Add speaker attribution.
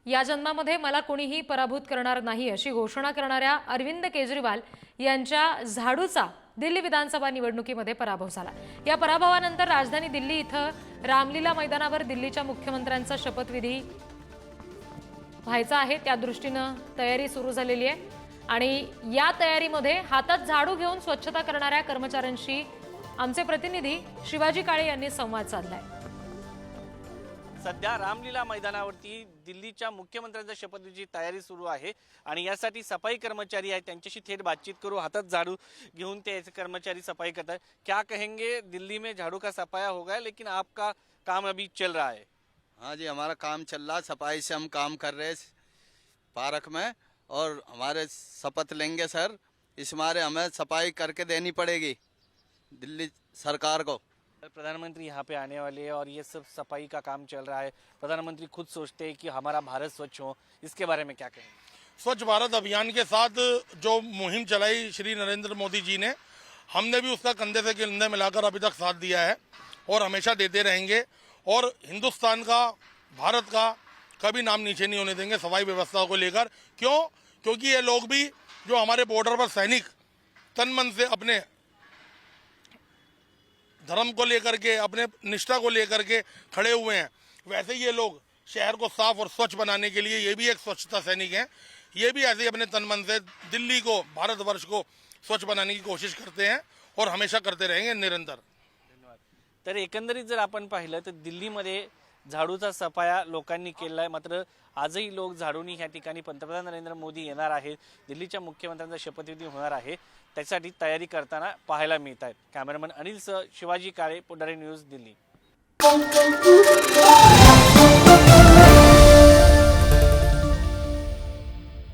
Speaker 1: या जन्मामध्ये मला कोणीही पराभूत करणार नाही अशी घोषणा करणाऱ्या अरविंद केजरीवाल यांच्या झाडूचा दिल्ली विधानसभा निवडणुकीमध्ये पराभव झाला। या पराभवानंतर राजधानी दिल्ली इथं रामलीला मैदानावर दिल्लीच्या मुख्यमंत्र्यांचा शपथविधी व्हायचा आहे, त्या दृष्टीने तयारी सुरू झालेली आहे आणि या तयारीमध्ये हातात झाडू घेऊन स्वच्छता करणाऱ्या कर्मचाऱ्यांशी आमचे प्रतिनिधी शिवाजी काळे यांनी संवाद साधलाय।
Speaker 2: सध्या रामलीला मैदानावरती दिल्लीच्या मुख्यमंत्र्यांच्या शपथविधीची तयारी सुरू आहे आणि यासाठी सफाई कर्मचारी आहेत, त्यांच्याशी थेट बातचीत करू। हातात झाड़ू घेऊन ते कर्मचारी सफाई करता है। क्या कहेंगे, दिल्ली में झाड़ू का सफाया हो गया लेकिन आपका काम अभी चल रहा है?
Speaker 3: हाँ जी, हमारा काम चल रहा है, सफाई से हम काम कर रहे हैं पार्क में और हमारे शपथ लेंगे सर, इस मारे हमें सफाई करके देनी पड़ेगी दिल्ली सरकार को।
Speaker 2: प्रधानमंत्री यहाँ पे आने वाले हैं और ये सब सफाई का काम चल रहा है। प्रधानमंत्री खुद सोचते हैं कि हमारा भारत स्वच्छ हो, इसके बारे में क्या कहेंगे?
Speaker 4: स्वच्छ भारत अभियान के साथ जो मुहिम चलाई श्री नरेंद्र मोदी जी ने, हमने भी उसका कंधे से कंधे मिलाकर अभी तक साथ दिया है और हमेशा देते रहेंगे। और हिंदुस्तान का, भारत का कभी नाम नीचे नहीं होने देंगे सफाई व्यवस्था को लेकर। क्यों? क्योंकि ये लोग भी जो हमारे बॉर्डर पर सैनिक तन मन से अपने धर्म को लेकर के, अपने निष्ठा को लेकर के खड़े हुए हैं, वैसे ये लोग शहर को साफ और स्वच्छ बनाने के लिए ये भी एक स्वच्छता सैनिक हैं। ये भी ऐसे ही अपने तन मन से दिल्ली को, भारतवर्ष को स्वच्छ बनाने की कोशिश करते हैं और हमेशा करते रहेंगे निरंतर।
Speaker 2: धन्यवाद। तर एकंदरीत जर आपण पाहिलं तर दिल्लीमध्ये झाडूचा सफाया लोकांनी केला आहे, मात्र आजही लोक झाडूनी ह्या ठिकाणी पंतप्रधान नरेंद्र मोदी येणार आहेत, दिल्लीच्या मुख्यमंत्र्यांचा शपथविधी होणार आहे, त्यासाठी तयारी करताना पाहायला मिळत आहेत। कॅमेरामन अनिल सह शिवाजी काळे, पुढारी न्यूज, दिल्ली।